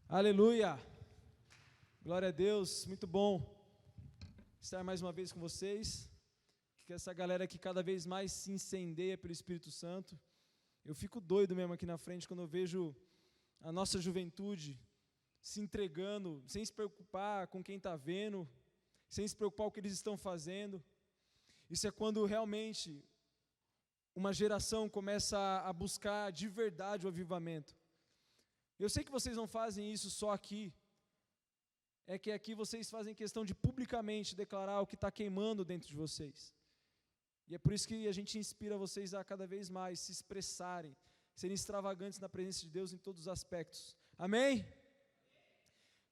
Aleluia! Glória a Deus, muito bom estar mais uma vez com vocês. Que essa galera que cada vez mais se incendeia pelo Espírito Santo. Eu fico doido mesmo aqui na frente quando eu vejo a nossa juventude se entregando, sem se preocupar com quem está vendo, sem se preocupar com o que eles estão fazendo. Isso é quando realmente uma geração começa a buscar de verdade o avivamento. Eu sei que vocês não fazem isso só aqui, é que aqui vocês fazem questão de publicamente declarar o que está queimando dentro de vocês. E é por isso que a gente inspira vocês a cada vez mais se expressarem, serem extravagantes na presença de Deus em todos os aspectos. Amém?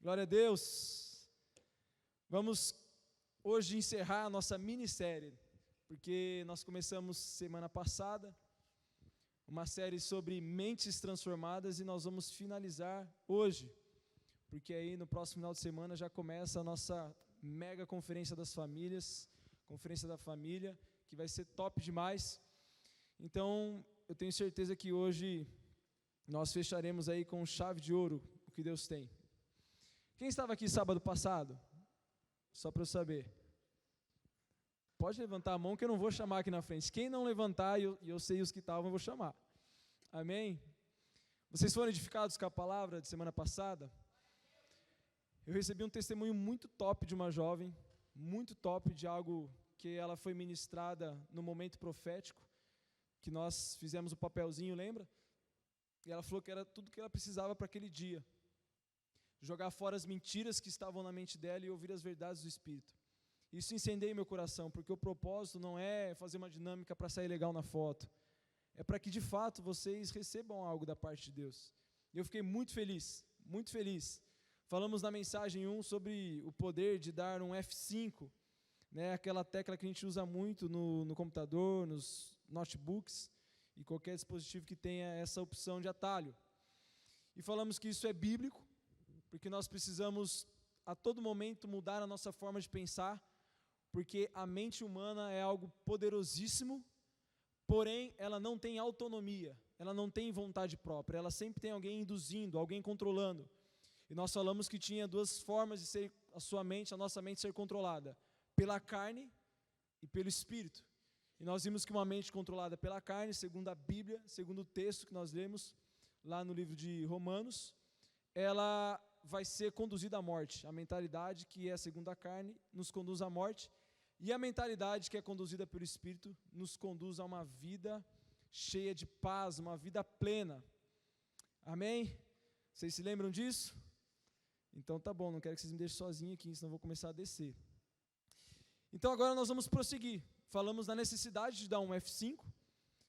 Glória a Deus. Vamos hoje encerrar a nossa minissérie, porque nós começamos semana passada uma série sobre mentes transformadas e nós vamos finalizar hoje, porque aí no próximo final de semana já começa a nossa mega conferência das famílias, conferência da família, que vai ser top demais. Então, eu tenho certeza que hoje nós fecharemos aí com chave de ouro o que Deus tem. Quem estava aqui sábado passado? Só para eu saber. Pode levantar a mão que eu não vou chamar aqui na frente. Quem não levantar, e eu sei os que estavam, eu vou chamar. Amém? Vocês foram edificados com a palavra de semana passada? Eu recebi um testemunho muito top de uma jovem, muito top de algo que ela foi ministrada no momento profético, que nós fizemos o papelzinho, lembra? E ela falou que era tudo que ela precisava para aquele dia. Jogar fora as mentiras que estavam na mente dela e ouvir as verdades do Espírito. Isso incendeia meu coração, porque o propósito não é fazer uma dinâmica para sair legal na foto. É para que, de fato, vocês recebam algo da parte de Deus. E eu fiquei muito feliz, muito feliz. Falamos na mensagem 1 sobre o poder de dar um F5, né, aquela tecla que a gente usa muito no computador, nos notebooks e qualquer dispositivo que tenha essa opção de atalho. E falamos que isso é bíblico, porque nós precisamos a todo momento mudar a nossa forma de pensar, porque a mente humana é algo poderosíssimo, porém ela não tem autonomia, ela não tem vontade própria, ela sempre tem alguém induzindo, alguém controlando. E nós falamos que tinha duas formas de ser a nossa mente ser controlada, pela carne e pelo Espírito. E nós vimos que uma mente controlada pela carne, segundo a Bíblia, segundo o texto que nós lemos lá no livro de Romanos, ela vai ser conduzida à morte. A mentalidade que é segundo a carne nos conduz à morte, e a mentalidade que é conduzida pelo Espírito nos conduz a uma vida cheia de paz, uma vida plena. Amém? Vocês se lembram disso? Então tá bom, não quero que vocês me deixem sozinhos aqui, senão eu vou começar a descer. Então agora nós vamos prosseguir. Falamos da necessidade de dar um F5,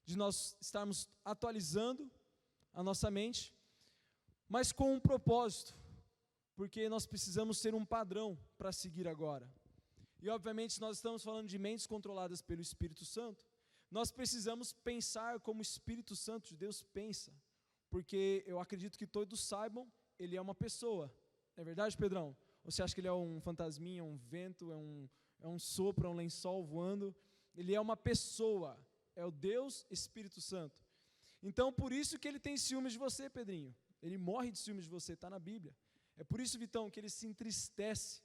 de nós estarmos atualizando a nossa mente, mas com um propósito, porque nós precisamos ser um padrão para seguir agora. E obviamente nós estamos falando de mentes controladas pelo Espírito Santo, nós precisamos pensar como o Espírito Santo de Deus pensa, porque eu acredito que todos saibam, ele é uma pessoa. Não é verdade, Pedrão? Ou você acha que ele é um fantasminha, um vento, é um sopro, é um lençol voando? Ele é uma pessoa, é o Deus Espírito Santo. Então, por isso que ele tem ciúmes de você, Pedrinho. Ele morre de ciúmes de você, está na Bíblia. É por isso, Vitão, que ele se entristece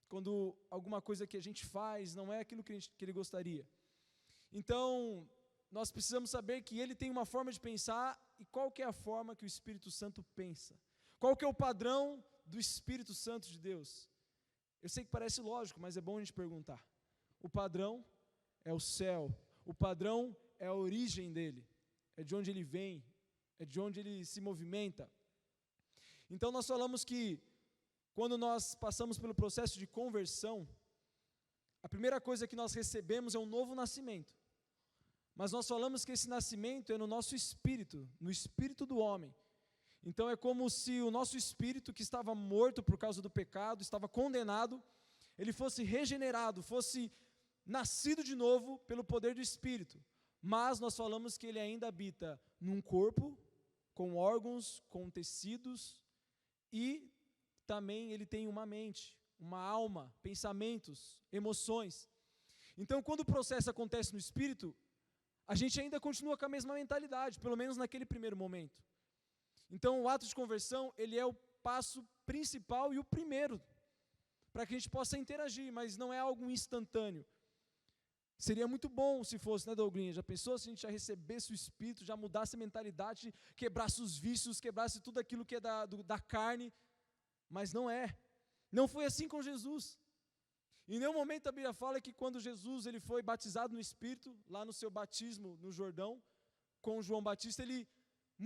quando alguma coisa que a gente faz não é aquilo que ele gostaria. Então, nós precisamos saber que ele tem uma forma de pensar e qual que é a forma que o Espírito Santo pensa. Qual que é o padrão do Espírito Santo de Deus? Eu sei que parece lógico, mas é bom a gente perguntar. O padrão é o céu, o padrão é a origem dele, é de onde ele vem, é de onde ele se movimenta. Então nós falamos que quando nós passamos pelo processo de conversão, a primeira coisa que nós recebemos é um novo nascimento. Mas nós falamos que esse nascimento é no nosso espírito, no espírito do homem. Então é como se o nosso espírito, que estava morto por causa do pecado, estava condenado, ele fosse regenerado, fosse nascido de novo pelo poder do Espírito. Mas nós falamos que ele ainda habita num corpo, com órgãos, com tecidos, e também ele tem uma mente, uma alma, pensamentos, emoções. Então quando o processo acontece no Espírito, a gente ainda continua com a mesma mentalidade, pelo menos naquele primeiro momento. Então o ato de conversão, ele é o passo principal e o primeiro, para que a gente possa interagir, mas não é algo instantâneo. Seria muito bom se fosse, né, Douglinha? Já pensou se a gente já recebesse o Espírito, já mudasse a mentalidade, quebrasse os vícios, quebrasse tudo aquilo que é da carne, mas não é. Não foi assim com Jesus. Em nenhum momento a Bíblia fala que quando Jesus ele foi batizado no Espírito, lá no seu batismo no Jordão, com João Batista, ele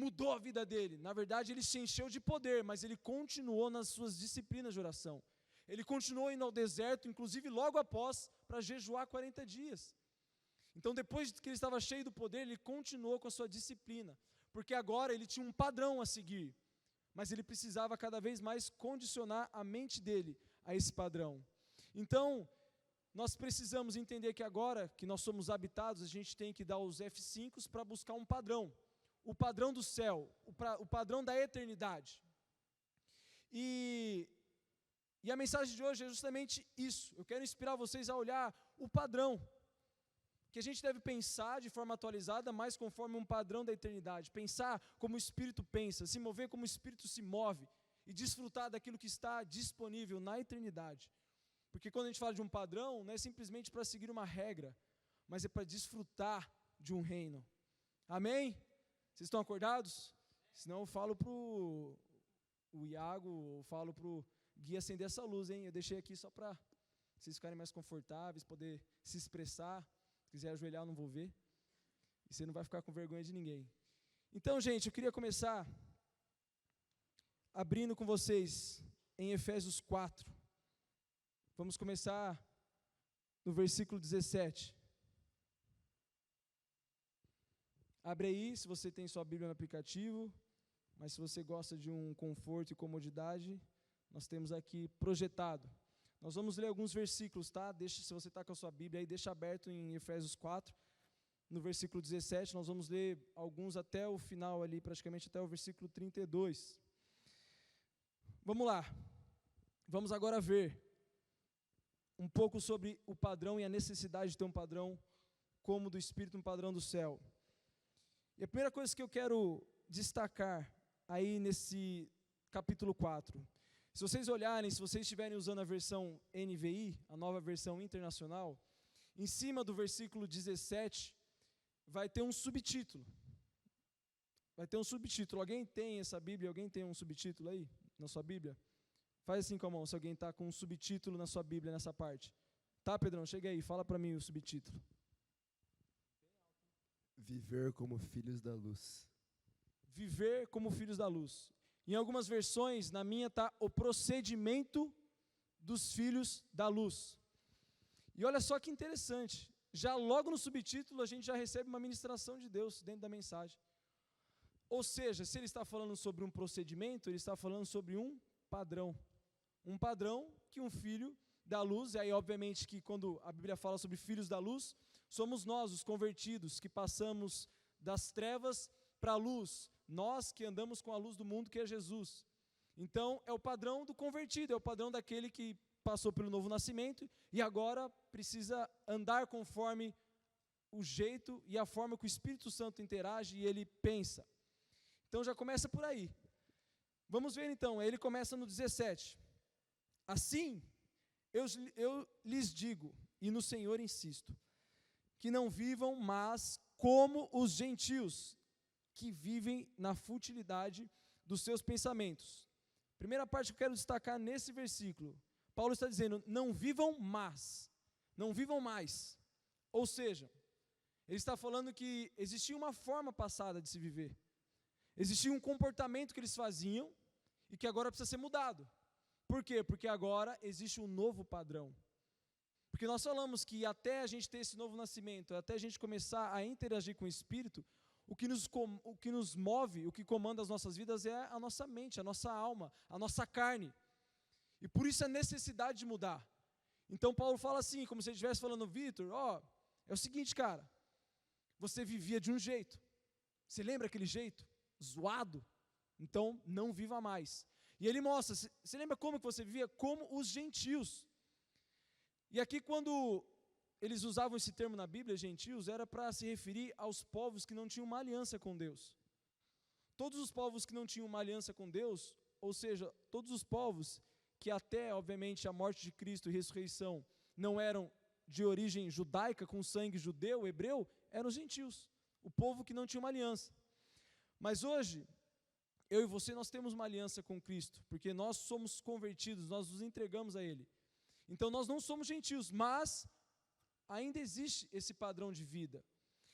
mudou a vida dele. Na verdade, ele se encheu de poder, mas ele continuou nas suas disciplinas de oração. Ele continuou indo ao deserto, inclusive logo após, para jejuar 40 dias. Então, depois que ele estava cheio do poder, ele continuou com a sua disciplina, porque agora ele tinha um padrão a seguir, mas ele precisava cada vez mais condicionar a mente dele a esse padrão. Então, nós precisamos entender que agora que nós somos habitados, a gente tem que dar os F5 para buscar um padrão, o padrão do céu, o padrão da eternidade. E a mensagem de hoje é justamente isso. Eu quero inspirar vocês a olhar o padrão, que a gente deve pensar de forma atualizada, mas conforme um padrão da eternidade. Pensar como o Espírito pensa, se mover como o Espírito se move e desfrutar daquilo que está disponível na eternidade. Porque quando a gente fala de um padrão, não é simplesmente para seguir uma regra, mas é para desfrutar de um reino. Amém? Vocês estão acordados? Senão eu falo para o Iago, eu falo para o Gui acender essa luz, hein? Eu deixei aqui só para vocês ficarem mais confortáveis, poder se expressar. Se quiser ajoelhar, eu não vou ver. E você não vai ficar com vergonha de ninguém. Então, gente, eu queria começar abrindo com vocês em Efésios 4. Vamos começar no versículo 17. Abre aí, se você tem sua Bíblia no aplicativo, mas se você gosta de um conforto e comodidade, nós temos aqui projetado. Nós vamos ler alguns versículos, tá? Se você está com a sua Bíblia aí, deixa aberto em Efésios 4, no versículo 17, nós vamos ler alguns até o final ali, praticamente até o versículo 32. Vamos lá. Vamos agora ver um pouco sobre o padrão e a necessidade de ter um padrão como do Espírito, um padrão do céu. E a primeira coisa que eu quero destacar aí nesse capítulo 4, se vocês olharem, se vocês estiverem usando a versão NVI, a nova versão internacional, em cima do versículo 17, vai ter um subtítulo. Vai ter um subtítulo. Alguém tem essa Bíblia? Alguém tem um subtítulo aí na sua Bíblia? Faz assim com a mão, se alguém está com um subtítulo na sua Bíblia, nessa parte. Tá, Pedrão? Chega aí, fala para mim o subtítulo. Viver como filhos da luz. Viver como filhos da luz. Em algumas versões, na minha está o procedimento dos filhos da luz. E olha só que interessante, já logo no subtítulo a gente já recebe uma ministração de Deus dentro da mensagem. Ou seja, se ele está falando sobre um procedimento, ele está falando sobre um padrão. Um padrão que um filho da luz, e aí obviamente que quando a Bíblia fala sobre filhos da luz, somos nós, os convertidos, que passamos das trevas para a luz, nós que andamos com a luz do mundo, que é Jesus. Então, é o padrão do convertido, é o padrão daquele que passou pelo novo nascimento e agora precisa andar conforme o jeito e a forma que o Espírito Santo interage e ele pensa. Então, já começa por aí. Vamos ver então, ele começa no 17. Assim, eu lhes digo, e no Senhor insisto, que não vivam mais como os gentios, que vivem na futilidade dos seus pensamentos. Primeira parte que eu quero destacar nesse versículo, Paulo está dizendo, não vivam mais, não vivam mais. Ou seja, ele está falando que existia uma forma passada de se viver, existia um comportamento que eles faziam e que agora precisa ser mudado. Por quê? Porque agora existe um novo padrão. Porque nós falamos que até a gente ter esse novo nascimento, até a gente começar a interagir com o Espírito, o que nos move, o que comanda as nossas vidas é a nossa mente, a nossa alma, a nossa carne. E por isso a necessidade de mudar. Então Paulo fala assim, como se ele estivesse falando, Vitor, é o seguinte, cara, você vivia de um jeito. Você lembra aquele jeito? Zoado? Então não viva mais. E ele mostra, você lembra como que você vivia? Como os gentios. E aqui quando eles usavam esse termo na Bíblia, gentios, era para se referir aos povos que não tinham uma aliança com Deus. Todos os povos que não tinham uma aliança com Deus, ou seja, todos os povos que até, obviamente, a morte de Cristo e ressurreição não eram de origem judaica, com sangue judeu, hebreu, eram os gentios, o povo que não tinha uma aliança. Mas hoje, eu e você, nós temos uma aliança com Cristo, porque nós somos convertidos, nós nos entregamos a Ele. Então nós não somos gentios, mas ainda existe esse padrão de vida.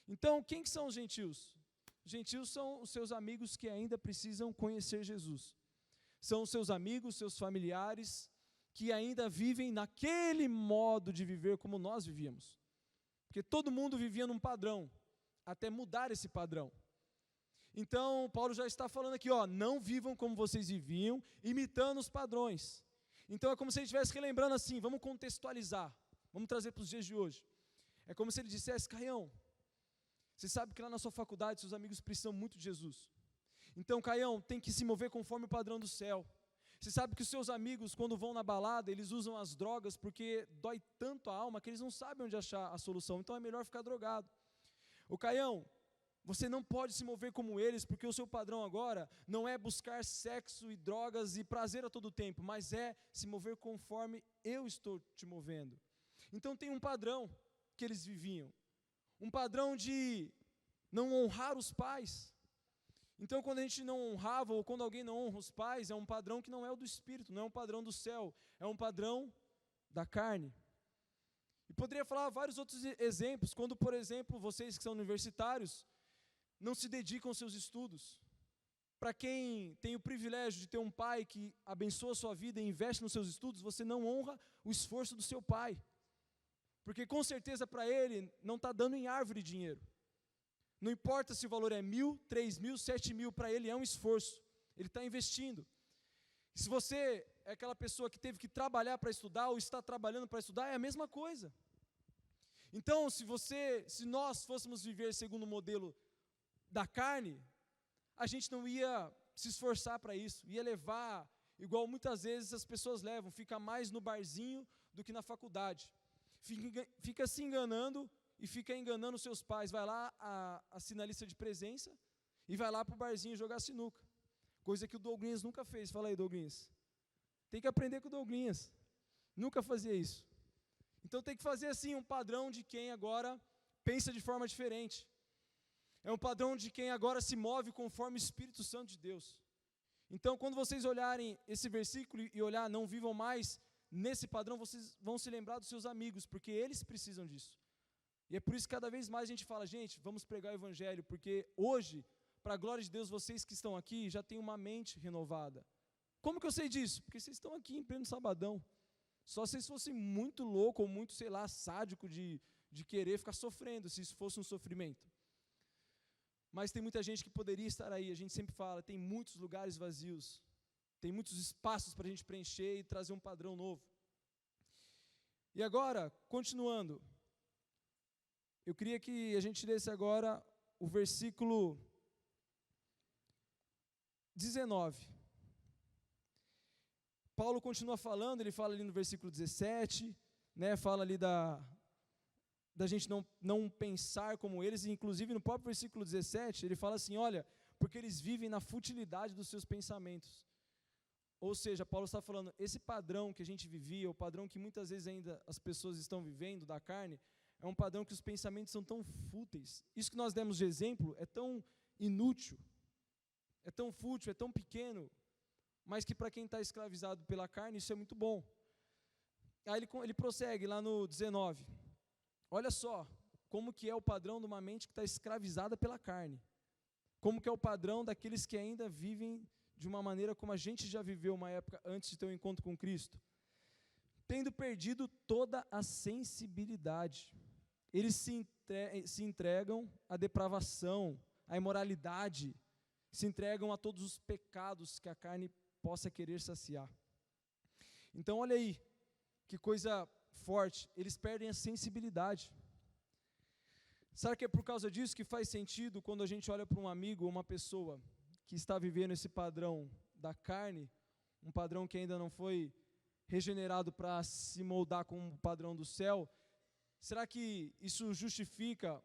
Então, quem que são os gentios? Os gentios são os seus amigos que ainda precisam conhecer Jesus. São os seus amigos, seus familiares, que ainda vivem naquele modo de viver como nós vivíamos. Porque todo mundo vivia num padrão, até mudar esse padrão. Então, Paulo já está falando aqui, não vivam como vocês viviam, imitando os padrões. Então, é como se ele estivesse relembrando assim, vamos contextualizar, vamos trazer para os dias de hoje. É como se ele dissesse, Caião, você sabe que lá na sua faculdade, seus amigos precisam muito de Jesus. Então, Caião, tem que se mover conforme o padrão do céu. Você sabe que os seus amigos, quando vão na balada, eles usam as drogas porque dói tanto a alma que eles não sabem onde achar a solução. Então, é melhor ficar drogado. O Caião, você não pode se mover como eles, porque o seu padrão agora não é buscar sexo e drogas e prazer a todo tempo, mas é se mover conforme eu estou te movendo. Então, tem um padrão que eles viviam. Um padrão de não honrar os pais. Então, quando a gente não honrava, ou quando alguém não honra os pais, é um padrão que não é o do Espírito, não é um padrão do céu, é um padrão da carne. E poderia falar vários outros exemplos, quando, por exemplo, vocês que são universitários, não se dedicam aos seus estudos. Para quem tem o privilégio de ter um pai que abençoa a sua vida e investe nos seus estudos, você não honra o esforço do seu pai. Porque com certeza para ele não está dando em árvore dinheiro. Não importa se o valor é 1.000, 3.000, 7.000, para ele é um esforço. Ele está investindo. E se você é aquela pessoa que teve que trabalhar para estudar ou está trabalhando para estudar, é a mesma coisa. Então, se nós fôssemos viver segundo o modelo da carne, a gente não ia se esforçar para isso, ia levar, igual muitas vezes as pessoas levam, fica mais no barzinho do que na faculdade. Fica se enganando e fica enganando seus pais, vai lá, assina a lista de presença e vai lá para o barzinho jogar sinuca, coisa que o Douglinhas nunca fez. Fala aí, Douglinhas. Tem que aprender com o Douglinhas, nunca fazia isso. Então tem que fazer assim um padrão de quem agora pensa de forma diferente. É um padrão de quem agora se move conforme o Espírito Santo de Deus. Então, quando vocês olharem esse versículo e olhar, não vivam mais nesse padrão, vocês vão se lembrar dos seus amigos, porque eles precisam disso. E é por isso que cada vez mais a gente fala, gente, vamos pregar o Evangelho, porque hoje, para a glória de Deus, vocês que estão aqui já têm uma mente renovada. Como que eu sei disso? Porque vocês estão aqui em pleno sabadão. Só se vocês fossem muito louco ou muito, sádico de querer ficar sofrendo, se isso fosse um sofrimento. Mas tem muita gente que poderia estar aí, a gente sempre fala, tem muitos lugares vazios, tem muitos espaços para a gente preencher e trazer um padrão novo. E agora, continuando, eu queria que a gente lesse agora o versículo 19. Paulo continua falando, ele fala ali no versículo 17, fala ali da gente não pensar como eles, e inclusive no próprio versículo 17, ele fala assim, olha, porque eles vivem na futilidade dos seus pensamentos. Ou seja, Paulo está falando, esse padrão que a gente vivia, o padrão que muitas vezes ainda as pessoas estão vivendo da carne, é um padrão que os pensamentos são tão fúteis. Isso que nós demos de exemplo é tão inútil, é tão fútil, é tão pequeno, mas que para quem está escravizado pela carne, isso é muito bom. Aí ele prossegue lá no 19. Olha só, como que é o padrão de uma mente que está escravizada pela carne. Como que é o padrão daqueles que ainda vivem de uma maneira como a gente já viveu uma época antes de ter um encontro com Cristo. Tendo perdido toda a sensibilidade. Eles se entregam à depravação, à imoralidade, se entregam a todos os pecados que a carne possa querer saciar. Então olha aí, que coisa forte, eles perdem a sensibilidade. Será que é por causa disso que faz sentido quando a gente olha para um amigo ou uma pessoa que está vivendo esse padrão da carne, um padrão que ainda não foi regenerado para se moldar com o padrão do céu? Será que isso justifica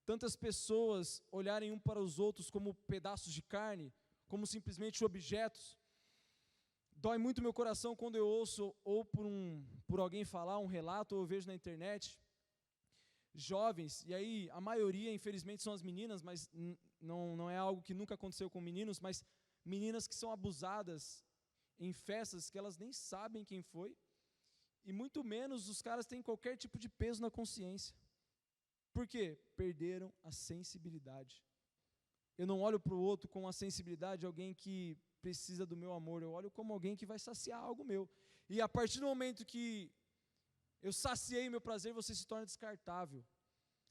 tantas pessoas olharem um para os outros como pedaços de carne, como simplesmente objetos? Dói muito meu coração quando eu ouço ou por alguém falar um relato, ou eu vejo na internet, jovens, e aí a maioria, infelizmente, são as meninas, mas não é algo que nunca aconteceu com meninos, mas meninas que são abusadas em festas que elas nem sabem quem foi, e muito menos os caras têm qualquer tipo de peso na consciência. Por quê? Perderam a sensibilidade. Eu não olho para o outro com a sensibilidade de alguém que precisa do meu amor, eu olho como alguém que vai saciar algo meu. E a partir do momento que eu saciei meu prazer, você se torna descartável.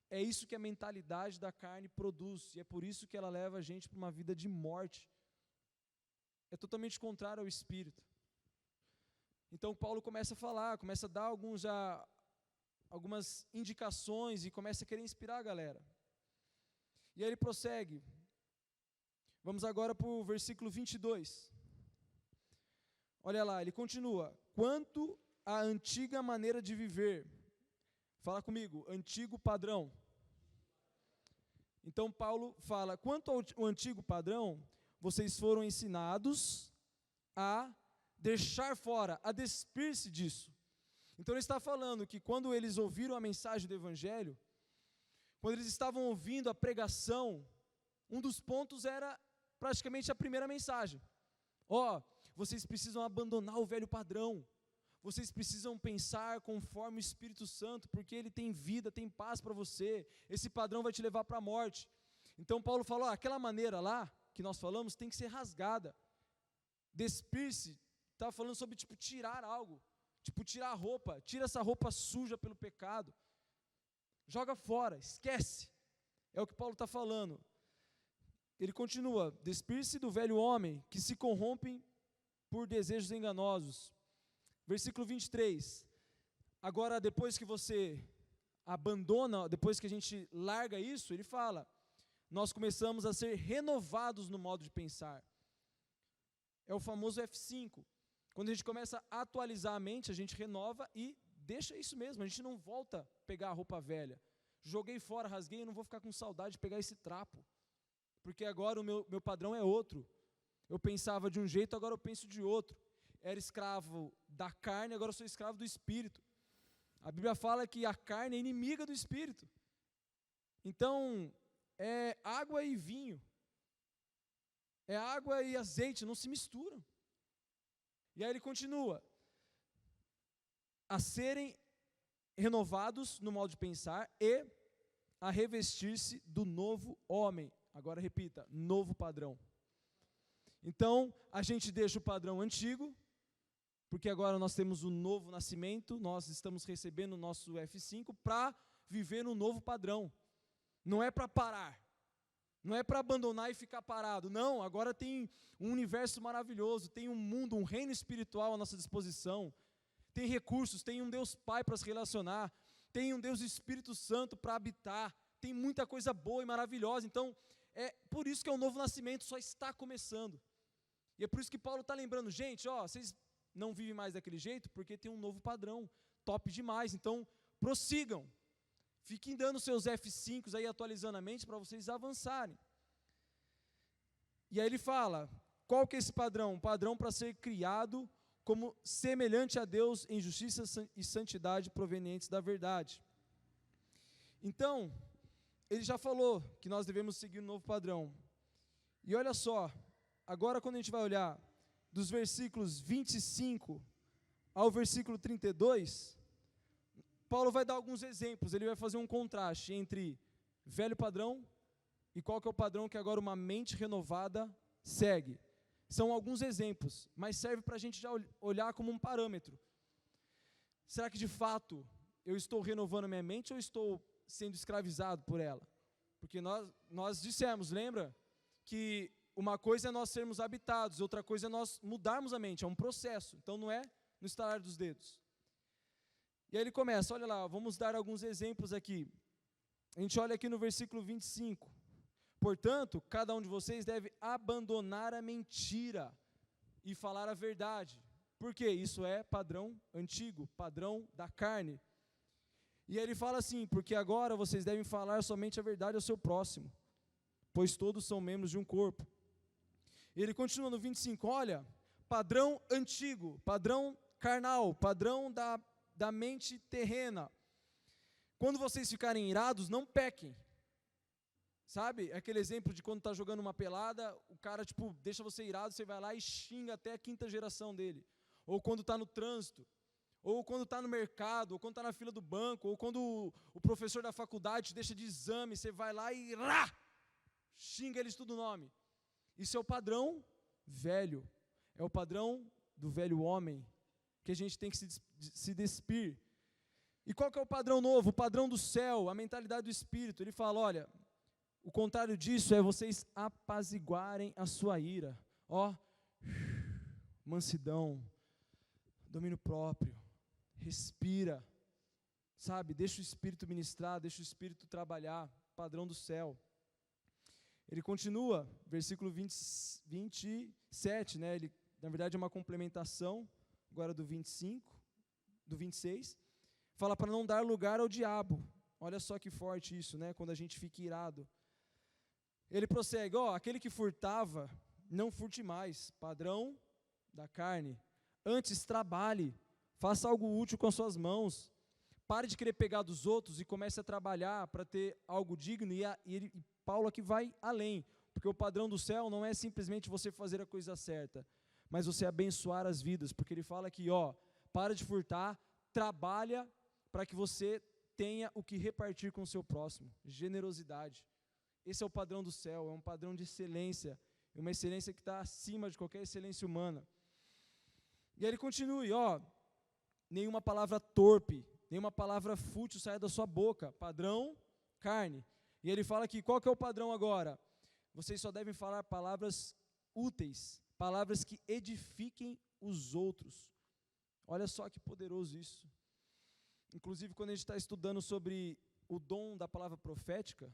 É isso que a mentalidade da carne produz, e é por isso que ela leva a gente para uma vida de morte. É totalmente contrário ao Espírito. Então Paulo começa a falar, começa a dar algumas indicações e começa a querer inspirar a galera. E aí ele prossegue. Vamos agora para o versículo 22. Olha lá, ele continua. Quanto à antiga maneira de viver. Fala comigo, antigo padrão. Então Paulo fala, quanto ao antigo padrão, vocês foram ensinados a deixar fora, a despir-se disso. Então ele está falando que quando eles ouviram a mensagem do Evangelho, quando eles estavam ouvindo a pregação, um dos pontos era praticamente a primeira mensagem. Vocês precisam abandonar o velho padrão. Vocês precisam pensar conforme o Espírito Santo, porque ele tem vida, tem paz para você. Esse padrão vai te levar para a morte. Então Paulo falou, aquela maneira lá que nós falamos tem que ser rasgada. Despir-se, está falando sobre tirar algo, tirar a roupa, tira essa roupa suja pelo pecado. Joga fora, esquece. É o que Paulo está falando. Ele continua, despir-se do velho homem que se corrompem por desejos enganosos. Versículo 23. Agora, depois que você abandona, depois que a gente larga isso, ele fala, nós começamos a ser renovados no modo de pensar. É o famoso F5. Quando a gente começa a atualizar a mente, a gente renova e deixa isso mesmo, a gente não volta a pegar a roupa velha. Joguei fora, rasguei, não vou ficar com saudade de pegar esse trapo. Porque agora o meu padrão é outro. Eu pensava de um jeito, agora eu penso de outro. Era escravo da carne, agora eu sou escravo do Espírito. A Bíblia fala que a carne é inimiga do Espírito. Então, é água e vinho. É água e azeite, não se misturam. E aí ele continua. A serem renovados no modo de pensar e a revestir-se do novo homem. Agora repita, novo padrão. Então, a gente deixa o padrão antigo, porque agora nós temos um novo nascimento, nós estamos recebendo o nosso F5 para viver um novo padrão. Não é para parar, não é para abandonar e ficar parado, não, agora tem um universo maravilhoso, tem um mundo, um reino espiritual à nossa disposição, tem recursos, tem um Deus Pai para se relacionar, tem um Deus Espírito Santo para habitar, tem muita coisa boa e maravilhosa, então, é por isso que é um novo nascimento, só está começando. E é por isso que Paulo está lembrando, gente, vocês não vivem mais daquele jeito, porque tem um novo padrão, top demais, então prossigam, fiquem dando seus F5s aí, atualizando a mente, para vocês avançarem. E aí ele fala, qual que é esse padrão? Um padrão para ser criado como semelhante a Deus em justiça e santidade provenientes da verdade. Então, ele já falou que nós devemos seguir um novo padrão. E olha só, agora quando a gente vai olhar dos versículos 25 ao versículo 32, Paulo vai dar alguns exemplos, ele vai fazer um contraste entre velho padrão e qual que é o padrão que agora uma mente renovada segue. São alguns exemplos, mas serve para a gente já olhar como um parâmetro. Será que de fato eu estou renovando a minha mente ou estou sendo escravizado por ela? Porque nós dissemos, lembra? Que uma coisa é nós sermos habitados, outra coisa é nós mudarmos a mente, é um processo, então não é no estalar dos dedos. E aí ele começa, olha lá, vamos dar alguns exemplos aqui. A gente olha aqui no versículo 25. Portanto, cada um de vocês deve abandonar a mentira e falar a verdade. Por quê? Isso é padrão antigo, padrão da carne. E aí ele fala assim, porque agora vocês devem falar somente a verdade ao seu próximo, pois todos são membros de um corpo. E ele continua no 25, olha, padrão antigo, padrão carnal, padrão da mente terrena. Quando vocês ficarem irados, não pequem. Sabe, aquele exemplo de quando está jogando uma pelada, o cara deixa você irado, você vai lá e xinga até a 5ª geração dele. Ou quando está no trânsito, ou quando está no mercado, ou quando está na fila do banco, ou quando o professor da faculdade te deixa de exame, você vai lá e xinga eles tudo nome. Isso é o padrão velho, é o padrão do velho homem, que a gente tem que se despir. E qual que é o padrão novo? O padrão do céu, a mentalidade do Espírito. Ele fala, olha, o contrário disso é vocês apaziguarem a sua ira. Mansidão, domínio próprio, respira, sabe? Deixa o Espírito ministrar, deixa o Espírito trabalhar, padrão do céu. Ele continua, versículo 27, né? Ele, na verdade, é uma complementação, agora do 26, fala para não dar lugar ao diabo. Olha só que forte isso, né? Quando a gente fica irado. Ele prossegue, aquele que furtava, não furte mais, padrão da carne. Antes trabalhe, faça algo útil com as suas mãos. Pare de querer pegar dos outros e comece a trabalhar para ter algo digno. E Paulo aqui vai além, porque o padrão do céu não é simplesmente você fazer a coisa certa, mas você abençoar as vidas, porque ele fala aqui, para de furtar, trabalha para que você tenha o que repartir com o seu próximo, generosidade. Esse é o padrão do céu, é um padrão de excelência, uma excelência que está acima de qualquer excelência humana. E aí ele continua, nenhuma palavra torpe, nenhuma palavra fútil saia da sua boca, padrão carne. E ele fala aqui, qual que é o padrão agora? Vocês só devem falar palavras úteis, palavras que edifiquem os outros. Olha só que poderoso isso. Inclusive, quando a gente está estudando sobre o dom da palavra profética,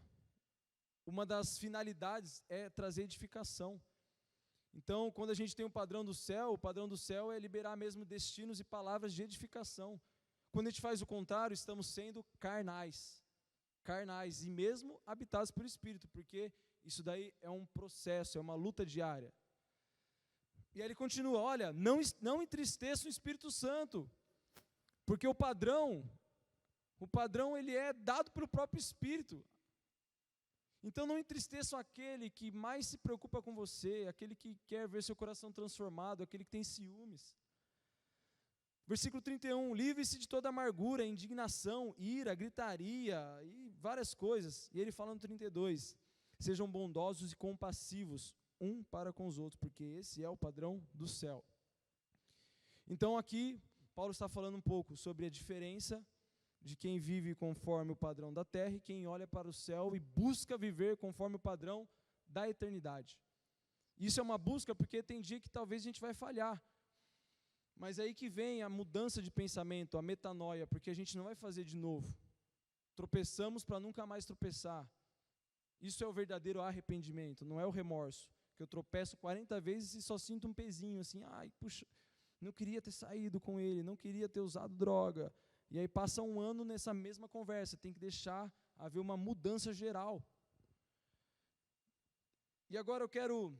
uma das finalidades é trazer edificação. Então, quando a gente tem o padrão do céu, o padrão do céu é liberar mesmo destinos e palavras de edificação. Quando a gente faz o contrário, estamos sendo carnais, e mesmo habitados pelo Espírito, porque isso daí é um processo, é uma luta diária. E aí ele continua, olha, não entristeça o Espírito Santo, porque o padrão ele é dado pelo próprio Espírito. Então não entristeçam aquele que mais se preocupa com você, aquele que quer ver seu coração transformado, aquele que tem ciúmes. Versículo 31, livre-se de toda amargura, indignação, ira, gritaria e várias coisas. E ele fala no 32, sejam bondosos e compassivos, um para com os outros, porque esse é o padrão do céu. Então aqui, Paulo está falando um pouco sobre a diferença de quem vive conforme o padrão da terra e quem olha para o céu e busca viver conforme o padrão da eternidade. Isso é uma busca porque tem dia que talvez a gente vai falhar. Mas aí que vem a mudança de pensamento, a metanoia, porque a gente não vai fazer de novo. Tropeçamos para nunca mais tropeçar. Isso é o verdadeiro arrependimento, não é o remorso. Que eu tropeço 40 vezes e só sinto um pezinho, assim, puxa, não queria ter saído com ele, não queria ter usado droga. E aí passa um ano nessa mesma conversa, tem que deixar haver uma mudança geral. E agora eu quero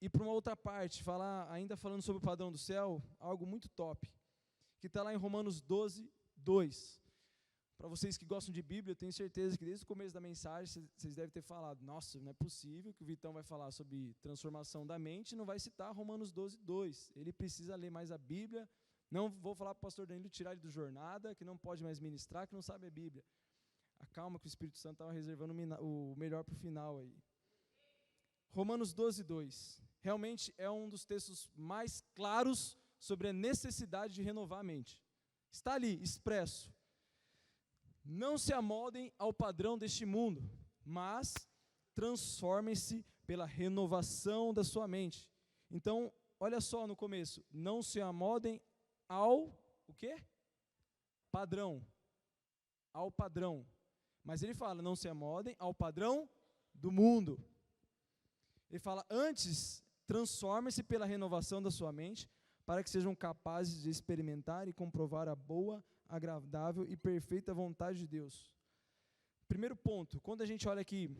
ir para uma outra parte, ainda falando sobre o padrão do céu, algo muito top, que está lá em Romanos 12, 2. Para vocês que gostam de Bíblia, eu tenho certeza que desde o começo da mensagem, vocês devem ter falado, nossa, não é possível que o Vitão vai falar sobre transformação da mente e não vai citar Romanos 12, 2. Ele precisa ler mais a Bíblia. Não vou falar para o pastor Danilo tirar ele do jornada, que não pode mais ministrar, que não sabe a Bíblia. Acalma que o Espírito Santo estava reservando o melhor para o final aí. Romanos 12, 2. Realmente é um dos textos mais claros sobre a necessidade de renovar a mente. Está ali, expresso. Não se amoldem ao padrão deste mundo, mas transformem-se pela renovação da sua mente. Então, olha só no começo, não se amoldem ao, o quê? Padrão. Ao padrão. Mas ele fala, não se amoldem ao padrão do mundo. Ele fala, antes, transformem-se pela renovação da sua mente, para que sejam capazes de experimentar e comprovar a boa, agradável e perfeita vontade de Deus. Primeiro ponto, quando a gente olha aqui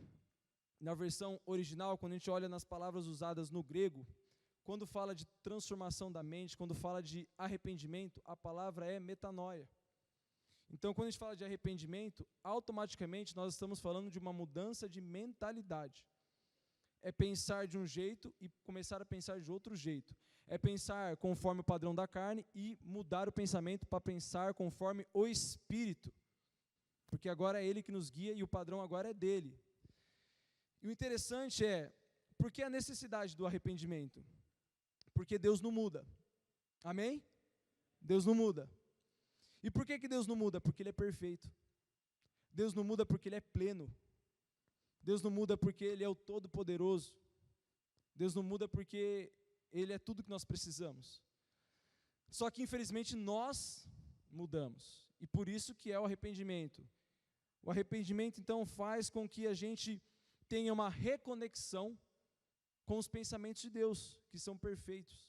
na versão original, quando a gente olha nas palavras usadas no grego, quando fala de transformação da mente, quando fala de arrependimento, a palavra é metanoia. Então, quando a gente fala de arrependimento, automaticamente nós estamos falando de uma mudança de mentalidade. É pensar de um jeito e começar a pensar de outro jeito. É pensar conforme o padrão da carne e mudar o pensamento para pensar conforme o Espírito. Porque agora é Ele que nos guia e o padrão agora é dele. E o interessante é, por que a necessidade do arrependimento? Porque Deus não muda. Amém? Deus não muda. E por que Deus não muda? Porque Ele é perfeito. Deus não muda porque Ele é pleno. Deus não muda porque Ele é o Todo-Poderoso. Deus não muda porque Ele é tudo que nós precisamos. Só que, infelizmente, nós mudamos. E por isso que é o arrependimento. O arrependimento, então, faz com que a gente tenha uma reconexão com os pensamentos de Deus, que são perfeitos.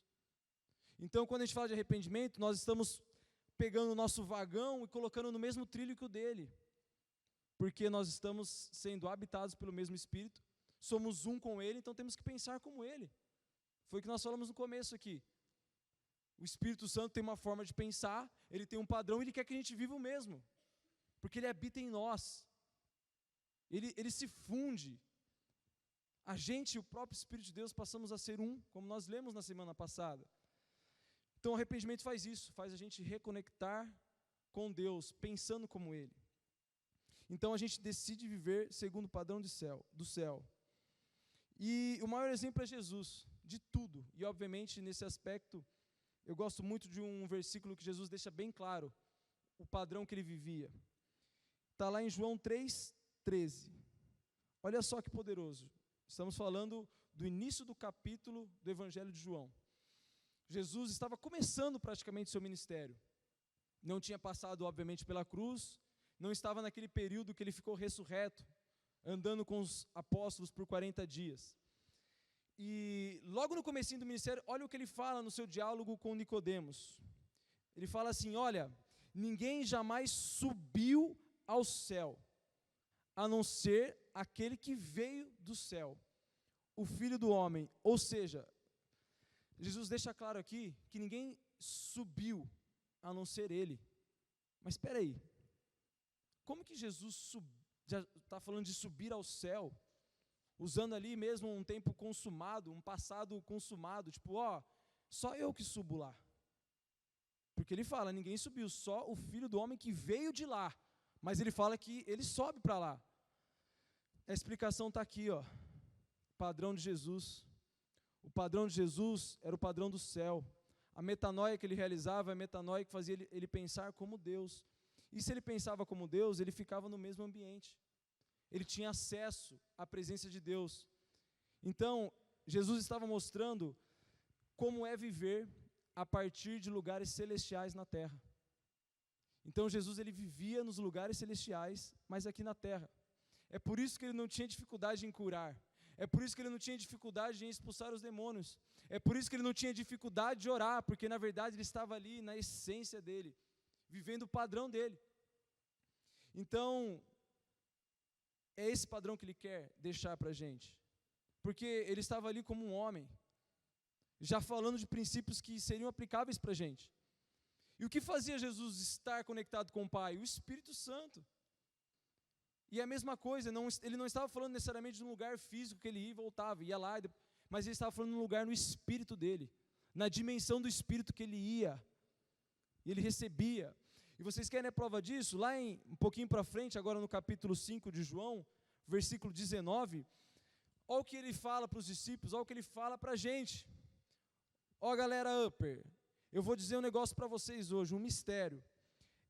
Então, quando a gente fala de arrependimento, nós estamos pegando o nosso vagão e colocando no mesmo trilho que o dele. Porque nós estamos sendo habitados pelo mesmo Espírito, somos um com Ele, então temos que pensar como Ele. Foi o que nós falamos no começo aqui. O Espírito Santo tem uma forma de pensar, Ele tem um padrão, Ele quer que a gente viva o mesmo. Porque Ele habita em nós. Ele se funde. A gente e o próprio Espírito de Deus passamos a ser um, como nós lemos na semana passada. Então o arrependimento faz isso, faz a gente reconectar com Deus, pensando como Ele. Então a gente decide viver segundo o padrão do céu. E o maior exemplo é Jesus, de tudo. E obviamente nesse aspecto, eu gosto muito de um versículo que Jesus deixa bem claro, o padrão que Ele vivia. Está lá em João 3:13. Olha só que poderoso. Estamos falando do início do capítulo do Evangelho de João. Jesus estava começando praticamente seu ministério. Não tinha passado, obviamente, pela cruz, não estava naquele período que ele ficou ressurreto, andando com os apóstolos por 40 dias. E logo no comecinho do ministério, olha o que ele fala no seu diálogo com Nicodemos. Ele fala assim, olha, ninguém jamais subiu ao céu, a não ser aquele que veio do céu, o Filho do Homem. Ou seja, Jesus deixa claro aqui que ninguém subiu, a não ser Ele. Mas espera aí, como que Jesus já está falando de subir ao céu, usando ali mesmo um tempo consumado, um passado consumado, tipo, só eu que subo lá. Porque ele fala, ninguém subiu, só o Filho do Homem que veio de lá. Mas ele fala que ele sobe para lá. A explicação está aqui, padrão de Jesus. O padrão de Jesus era o padrão do céu. A metanoia que ele realizava, a metanoia que fazia ele pensar como Deus. E se ele pensava como Deus, ele ficava no mesmo ambiente. Ele tinha acesso à presença de Deus. Então, Jesus estava mostrando como é viver a partir de lugares celestiais na terra. Então, Jesus ele vivia nos lugares celestiais, mas aqui na terra. É por isso que ele não tinha dificuldade em curar. É por isso que ele não tinha dificuldade em expulsar os demônios. É por isso que ele não tinha dificuldade de orar, porque na verdade ele estava ali na essência dele, vivendo o padrão dele. Então, é esse padrão que ele quer deixar para a gente. Porque ele estava ali como um homem, já falando de princípios que seriam aplicáveis para a gente. E o que fazia Jesus estar conectado com o Pai? O Espírito Santo. E a mesma coisa, ele não estava falando necessariamente de um lugar físico que ele ia e voltava, ia lá, mas ele estava falando de um lugar no Espírito dele, na dimensão do Espírito que ele ia, e ele recebia. E vocês querem a prova disso? Lá um pouquinho para frente, agora no capítulo 5 de João, versículo 19, olha o que ele fala para os discípulos, olha o que ele fala para a gente. Ó galera upper, eu vou dizer um negócio para vocês hoje, um mistério.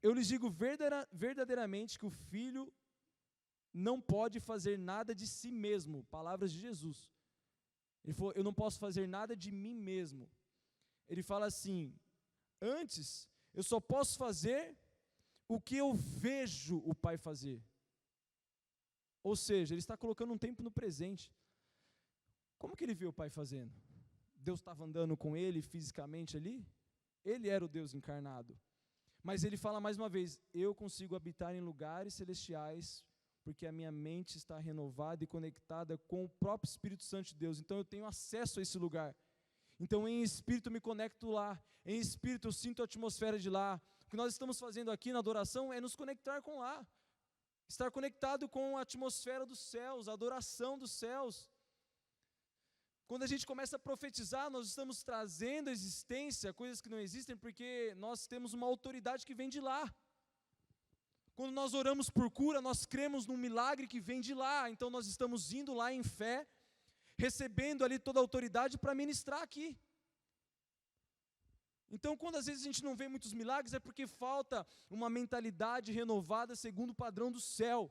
Eu lhes digo verdadeiramente que o Filho não pode fazer nada de si mesmo, palavras de Jesus. Ele falou, eu não posso fazer nada de mim mesmo. Ele fala assim, antes, eu só posso fazer o que eu vejo o Pai fazer. Ou seja, ele está colocando um tempo no presente. Como que ele viu o Pai fazendo? Deus estava andando com ele fisicamente ali? Ele era o Deus encarnado. Mas ele fala mais uma vez, eu consigo habitar em lugares celestiais porque a minha mente está renovada e conectada com o próprio Espírito Santo de Deus. Então eu tenho acesso a esse lugar. Então, em espírito, eu me conecto lá. Em espírito, eu sinto a atmosfera de lá. O que nós estamos fazendo aqui na adoração é nos conectar com lá. Estar conectado com a atmosfera dos céus, a adoração dos céus. Quando a gente começa a profetizar, nós estamos trazendo à existência coisas que não existem, porque nós temos uma autoridade que vem de lá. Quando nós oramos por cura, nós cremos num milagre que vem de lá. Então nós estamos indo lá em fé, recebendo ali toda a autoridade para ministrar aqui. Então, quando às vezes a gente não vê muitos milagres, é porque falta uma mentalidade renovada segundo o padrão do céu.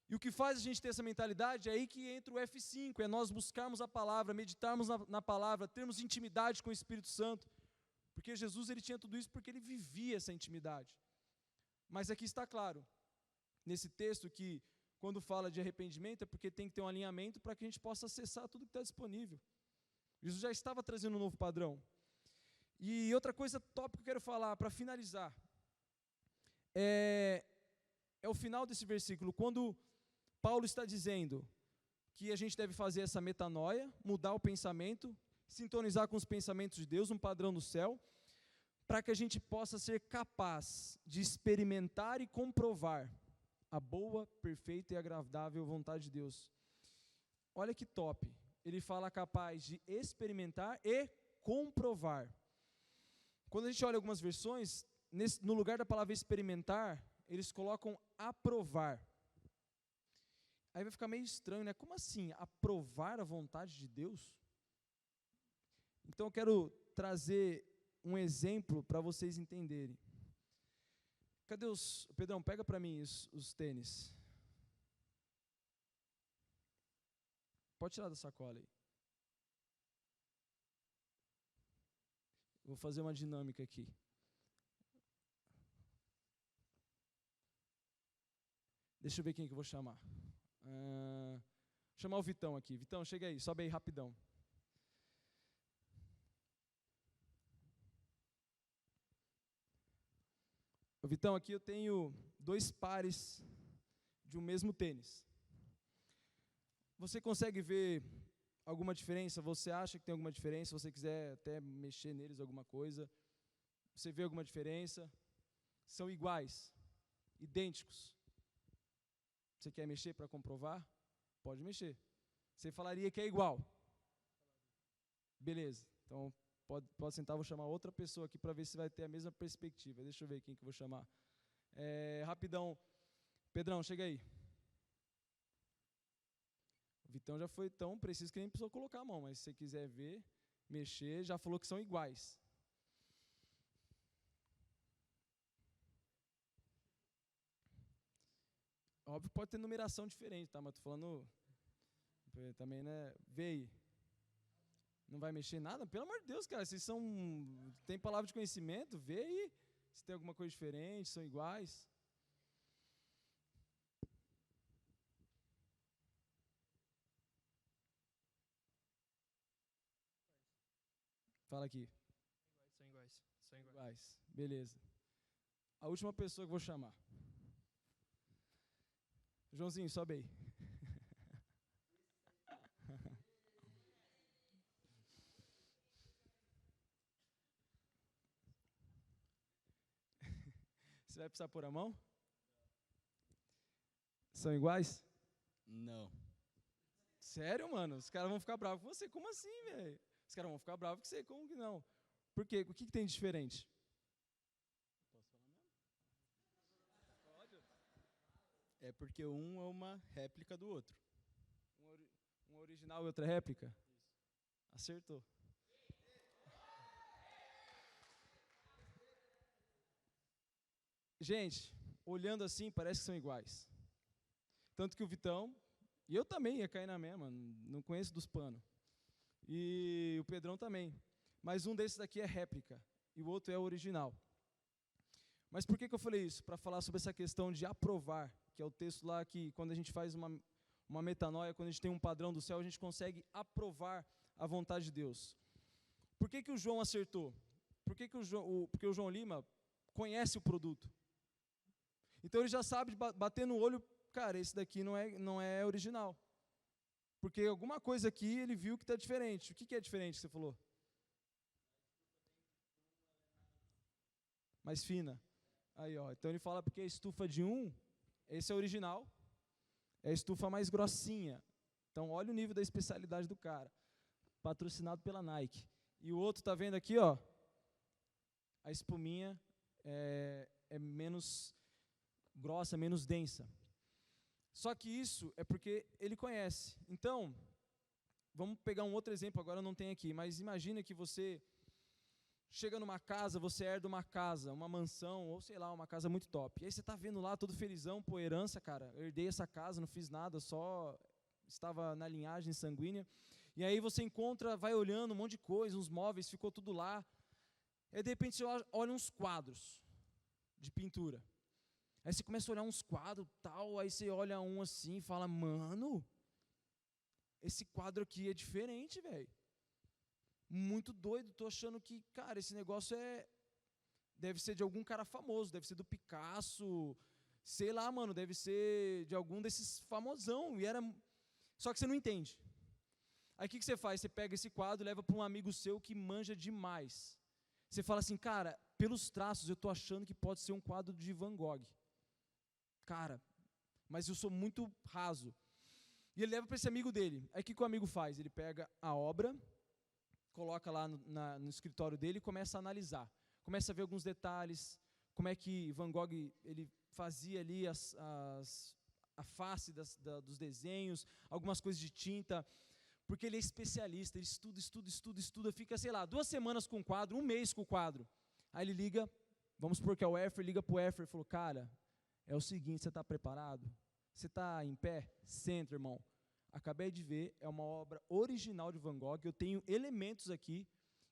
E o que faz a gente ter essa mentalidade é aí que entra o F5, é nós buscarmos a palavra, meditarmos na palavra, termos intimidade com o Espírito Santo. Porque Jesus, ele tinha tudo isso porque ele vivia essa intimidade. Mas aqui está claro, nesse texto, que quando fala de arrependimento é porque tem que ter um alinhamento para que a gente possa acessar tudo que está disponível. Jesus já estava trazendo um novo padrão. E outra coisa top que eu quero falar, para finalizar, é o final desse versículo, quando Paulo está dizendo que a gente deve fazer essa metanoia, mudar o pensamento, sintonizar com os pensamentos de Deus, um padrão do céu, para que a gente possa ser capaz de experimentar e comprovar a boa, perfeita e agradável vontade de Deus. Olha que top, ele fala capaz de experimentar e comprovar. Quando a gente olha algumas versões, no lugar da palavra experimentar, eles colocam aprovar. Aí vai ficar meio estranho, né? Como assim, aprovar a vontade de Deus? Então eu quero trazer um exemplo para vocês entenderem. Cadê os... Pedrão, pega para mim os tênis. Pode tirar da sacola aí. Vou fazer uma dinâmica aqui. Deixa eu ver quem que eu vou chamar. Vou chamar o Vitão aqui. Vitão, chega aí, sobe aí rapidão. O Vitão, aqui eu tenho 2 pares de um mesmo tênis. Você consegue ver alguma diferença? Você acha que tem alguma diferença? Se você quiser até mexer neles alguma coisa, você vê alguma diferença? São iguais, idênticos. Você quer mexer para comprovar? Pode mexer. Você falaria que é igual? Beleza. Então, pode sentar, vou chamar outra pessoa aqui para ver se vai ter a mesma perspectiva. Deixa eu ver quem que eu vou chamar. Rapidão. Pedrão, chega aí. O Vitão já foi tão preciso que nem precisou colocar a mão, mas se você quiser ver, mexer, já falou que são iguais. Óbvio que pode ter numeração diferente, tá? Mas tô falando também, né? Vê aí. Não vai mexer nada? Pelo amor de Deus, cara, vocês tem palavra de conhecimento, vê aí se tem alguma coisa diferente, são iguais. Fala aqui. São iguais. Iguais. Beleza. A última pessoa que eu vou chamar. Joãozinho, sobe aí. Você vai precisar pôr a mão? São iguais? Não. Sério, mano? Os caras vão ficar bravos com você. Como assim, velho? Os caras vão ficar bravos com você. Como que não? Por quê? O que tem de diferente? Posso falar mesmo? Pode. É porque um é uma réplica do outro. Um original e outra réplica? Isso. Acertou. Gente, olhando assim, parece que são iguais. Tanto que o Vitão, e eu também ia cair na mesma, não conheço dos panos. E o Pedrão também. Mas um desses daqui é réplica, e o outro é o original. Mas por que eu falei isso? Para falar sobre essa questão de aprovar, que é o texto lá que, quando a gente faz uma metanoia, quando a gente tem um padrão do céu, a gente consegue aprovar a vontade de Deus. Por que o João acertou? Porque o João Lima conhece o produto. Então ele já sabe, bater no olho, cara, esse daqui não é original. Porque alguma coisa aqui ele viu que está diferente. O que é diferente que você falou? mais fina. Aí, ó. Então ele fala porque a estufa de um, esse é o original, é a estufa mais grossinha. Então olha o nível da especialidade do cara. Patrocinado pela Nike. E o outro, tá vendo aqui, ó? A espuminha é menos grossa, menos densa. Só que isso é porque ele conhece. Então, vamos pegar um outro exemplo, agora não tem aqui, mas imagina que você chega numa casa, você herda uma casa, uma mansão, ou sei lá, uma casa muito top. E aí você está vendo lá, todo felizão, pô, herança, cara, eu herdei essa casa, não fiz nada, só estava na linhagem sanguínea. E aí você encontra, vai olhando um monte de coisa, uns móveis, ficou tudo lá. Aí de repente você olha uns quadros de pintura. Aí você começa a olhar uns quadros tal, aí você olha um assim e fala, mano, esse quadro aqui é diferente, velho. Muito doido, tô achando que, cara, esse negócio deve ser de algum cara famoso, deve ser do Picasso, sei lá, mano, deve ser de algum desses famosão, só que você não entende. Aí o que você faz? Você pega esse quadro e leva para um amigo seu que manja demais. Você fala assim, cara, pelos traços eu tô achando que pode ser um quadro de Van Gogh. Cara, mas eu sou muito raso. E ele leva para esse amigo dele. Aí o que o amigo faz? Ele pega a obra, coloca lá no escritório dele e começa a analisar. Começa a ver alguns detalhes, como é que Van Gogh ele fazia ali a face dos desenhos, algumas coisas de tinta, porque ele é especialista, ele estuda, fica, sei lá, 2 semanas com o quadro, 1 mês com o quadro. Aí ele liga, vamos supor que é o Effer, liga para o Effer e falou, cara, é o seguinte, você está preparado? Você está em pé? Senta, irmão. Acabei de ver, é uma obra original de Van Gogh, eu tenho elementos aqui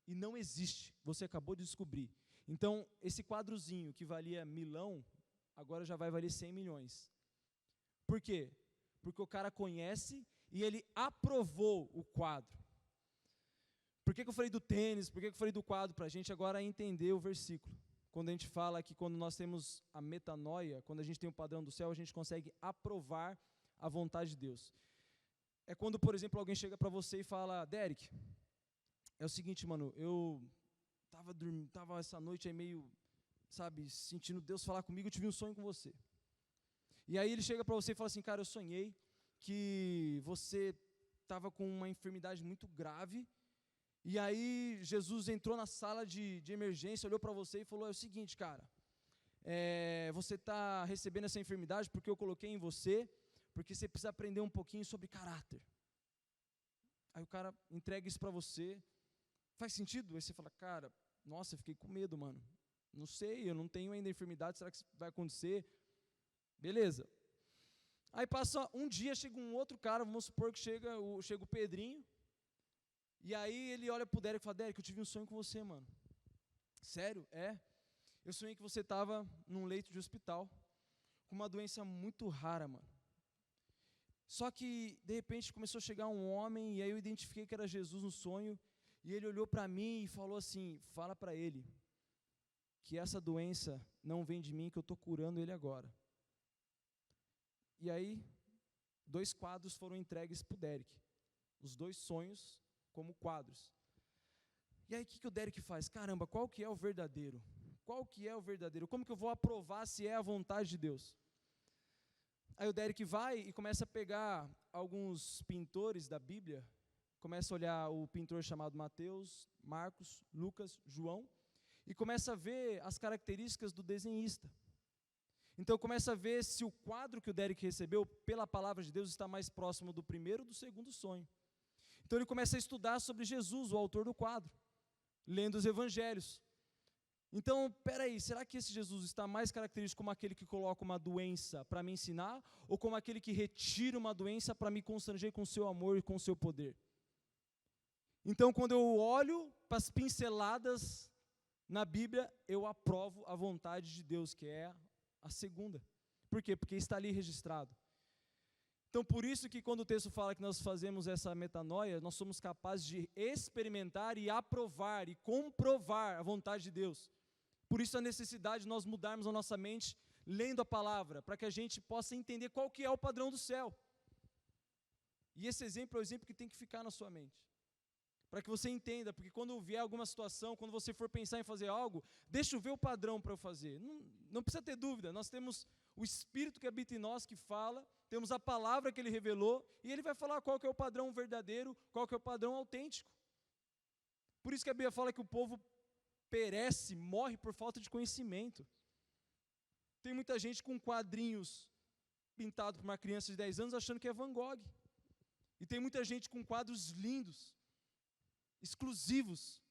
e não existe, você acabou de descobrir. Então, esse quadrozinho que valia milão, agora já vai valer 100 milhões. Por quê? Porque o cara conhece e ele aprovou o quadro. Por que eu falei do tênis? Por que eu falei do quadro? Para a gente agora entender o versículo. Quando a gente fala que quando nós temos a metanoia, quando a gente tem o padrão do céu, a gente consegue aprovar a vontade de Deus. É quando, por exemplo, alguém chega para você e fala, Derek, é o seguinte, mano, eu tava essa noite aí meio, sabe, sentindo Deus falar comigo, eu tive um sonho com você. E aí ele chega para você e fala assim, cara, eu sonhei que você estava com uma enfermidade muito grave, e aí Jesus entrou na sala de emergência, olhou para você e falou, é o seguinte, cara, você está recebendo essa enfermidade porque eu coloquei em você, porque você precisa aprender um pouquinho sobre caráter. Aí o cara entrega isso para você, faz sentido? Aí você fala, cara, nossa, eu fiquei com medo, mano, não sei, eu não tenho ainda enfermidade, será que isso vai acontecer? Beleza. Aí passa um dia, chega um outro cara, vamos supor que chega o Pedrinho, e aí ele olha pro Derek e fala, Derek, eu tive um sonho com você, mano. Sério? É? Eu sonhei que você estava num leito de hospital, com uma doença muito rara, mano. Só que, de repente, começou a chegar um homem, e aí eu identifiquei que era Jesus no sonho, e ele olhou para mim e falou assim, fala para ele, que essa doença não vem de mim, que eu estou curando ele agora. E aí, 2 quadros foram entregues para o Derek. Os 2 sonhos como quadros. E aí, o que o Derek faz? Caramba, qual que é o verdadeiro? Qual que é o verdadeiro? Como que eu vou aprovar se é a vontade de Deus? Aí o Derek vai e começa a pegar alguns pintores da Bíblia, começa a olhar o pintor chamado Mateus, Marcos, Lucas, João, e começa a ver as características do desenhista. Então começa a ver se o quadro que o Derek recebeu, pela palavra de Deus, está mais próximo do primeiro ou do segundo sonho. Então ele começa a estudar sobre Jesus, o autor do quadro, lendo os evangelhos. Então, peraí, será que esse Jesus está mais característico como aquele que coloca uma doença para me ensinar, ou como aquele que retira uma doença para me constranger com o seu amor e com o seu poder? Então, quando eu olho para as pinceladas na Bíblia, eu aprovo a vontade de Deus, que é a segunda. Por quê? Porque está ali registrado. Então, por isso que quando o texto fala que nós fazemos essa metanoia, nós somos capazes de experimentar e aprovar e comprovar a vontade de Deus. Por isso a necessidade de nós mudarmos a nossa mente lendo a palavra, para que a gente possa entender qual que é o padrão do céu. E esse exemplo é o exemplo que tem que ficar na sua mente. Para que você entenda, porque quando vier alguma situação, quando você for pensar em fazer algo, deixa eu ver o padrão para eu fazer. Não precisa ter dúvida, nós temos o Espírito que habita em nós, que fala, temos a palavra que Ele revelou, e Ele vai falar qual que é o padrão verdadeiro, qual que é o padrão autêntico. Por isso que a Bíblia fala que o povo perece, morre por falta de conhecimento. Tem muita gente com quadrinhos pintados por uma criança de 10 anos achando que é Van Gogh. E tem muita gente com quadros lindos, exclusivos,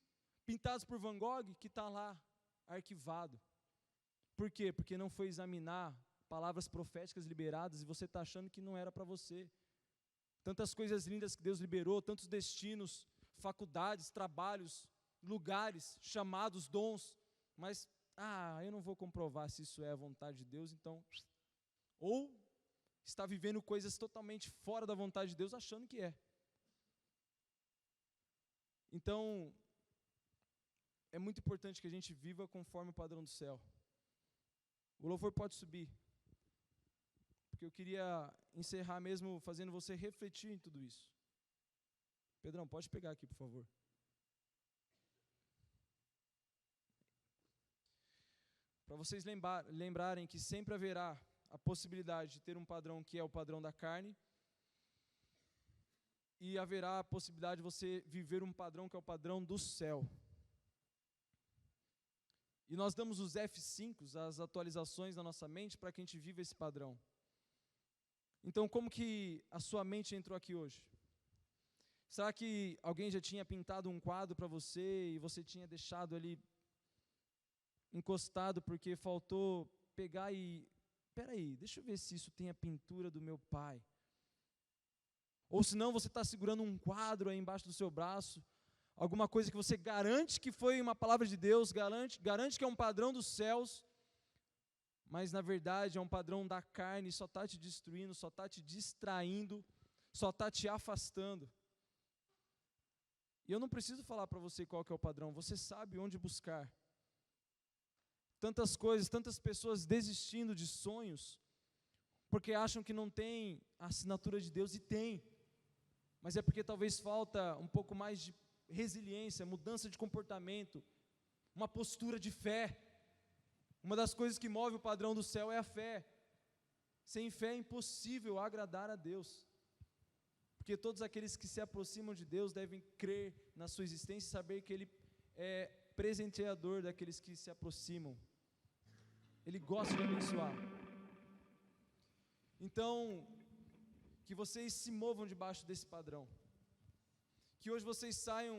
pintados por Van Gogh, que está lá, arquivado. Por quê? Porque não foi examinar palavras proféticas liberadas e você está achando que não era para você. Tantas coisas lindas que Deus liberou, tantos destinos, faculdades, trabalhos, lugares, chamados, dons, mas, eu não vou comprovar se isso é a vontade de Deus, então, ou está vivendo coisas totalmente fora da vontade de Deus, achando que é. Então, é muito importante que a gente viva conforme o padrão do céu. O louvor pode subir, porque eu queria encerrar mesmo fazendo você refletir em tudo isso. Pedrão, pode pegar aqui, por favor. Para vocês lembrarem que sempre haverá a possibilidade de ter um padrão que é o padrão da carne, e haverá a possibilidade de você viver um padrão que é o padrão do céu. E nós damos os F5, as atualizações na nossa mente, para que a gente viva esse padrão. Então, como que a sua mente entrou aqui hoje? Será que alguém já tinha pintado um quadro para você e você tinha deixado ali encostado porque faltou pegar e... Peraí, deixa eu ver se isso tem a pintura do meu pai. Ou se não, você está segurando um quadro aí embaixo do seu braço, alguma coisa que você garante que foi uma palavra de Deus, garante que é um padrão dos céus, mas na verdade é um padrão da carne, só está te destruindo, só está te distraindo, só está te afastando. E eu não preciso falar para você qual que é o padrão, você sabe onde buscar. Tantas coisas, tantas pessoas desistindo de sonhos, porque acham que não tem a assinatura de Deus, e tem, mas é porque talvez falta um pouco mais de resiliência, mudança de comportamento, uma postura de fé. Uma das coisas que move o padrão do céu é a fé. Sem fé é impossível agradar a Deus, porque todos aqueles que se aproximam de Deus devem crer na sua existência e saber que Ele é presenteador daqueles que se aproximam. Ele gosta de abençoar. Então, que vocês se movam debaixo desse padrão. Que hoje vocês saiam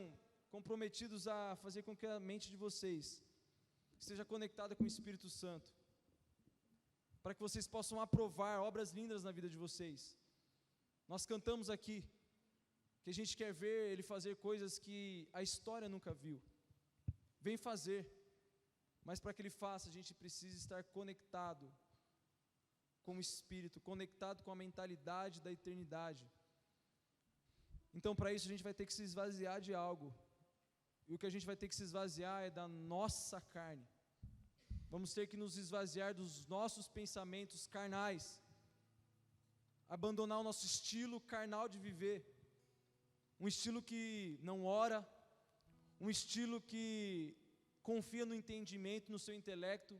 comprometidos a fazer com que a mente de vocês esteja conectada com o Espírito Santo, para que vocês possam aprovar obras lindas na vida de vocês. Nós cantamos aqui que a gente quer ver Ele fazer coisas que a história nunca viu. Vem fazer, mas para que Ele faça, a gente precisa estar conectado com o Espírito, conectado com a mentalidade da eternidade. Então, para isso, a gente vai ter que se esvaziar de algo. E o que a gente vai ter que se esvaziar é da nossa carne. Vamos ter que nos esvaziar dos nossos pensamentos carnais. Abandonar o nosso estilo carnal de viver. Um estilo que não ora. Um estilo que confia no entendimento, no seu intelecto.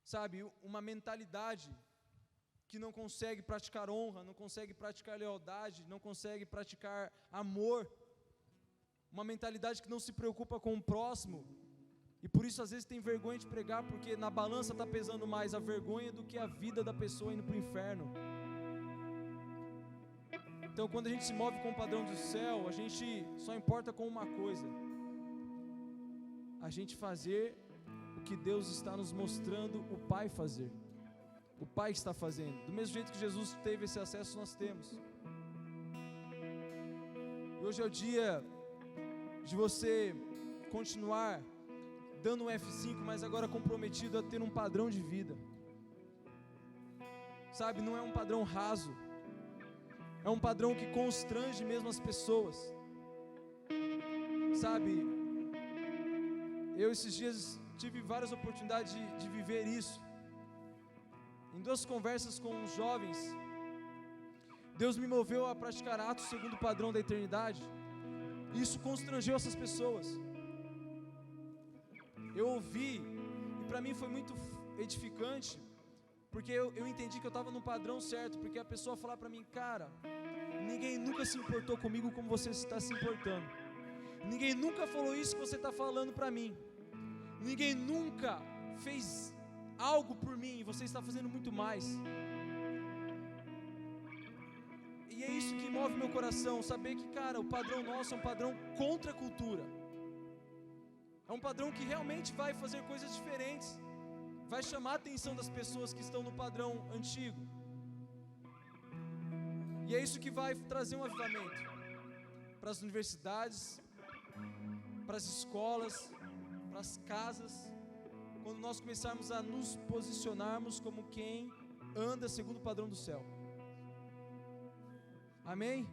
Sabe, uma mentalidade que não consegue praticar honra, não consegue praticar lealdade, não consegue praticar amor. Uma mentalidade que não se preocupa com o próximo, e por isso às vezes tem vergonha de pregar, porque na balança está pesando mais a vergonha do que a vida da pessoa indo para o inferno. Então, quando a gente se move com o padrão do céu, a gente só importa com uma coisa: a gente fazer o que Deus está nos mostrando o Pai fazer. O Pai está fazendo. Do mesmo jeito que Jesus teve esse acesso, nós temos. E hoje é o dia de você continuar dando um F5, mas agora comprometido a ter um padrão de vida. Sabe, não é um padrão raso. É um padrão que constrange mesmo as pessoas. Sabe, eu esses dias tive várias oportunidades de viver isso. Em 2 conversas com os jovens, Deus me moveu a praticar atos segundo o padrão da eternidade. Isso constrangeu essas pessoas. Eu ouvi, e para mim foi muito edificante, porque eu entendi que eu estava no padrão certo, porque a pessoa falar para mim, cara, ninguém nunca se importou comigo como você está se importando. Ninguém nunca falou isso que você está falando para mim. Ninguém nunca fez algo por mim, e você está fazendo muito mais. E é isso que move meu coração, saber que, cara, o padrão nosso é um padrão contra a cultura. É um padrão que realmente vai fazer coisas diferentes, vai chamar a atenção das pessoas que estão no padrão antigo. E é isso que vai trazer um avivamento para as universidades, para as escolas, para as casas, quando nós começarmos a nos posicionarmos como quem anda segundo o padrão do céu. Amém?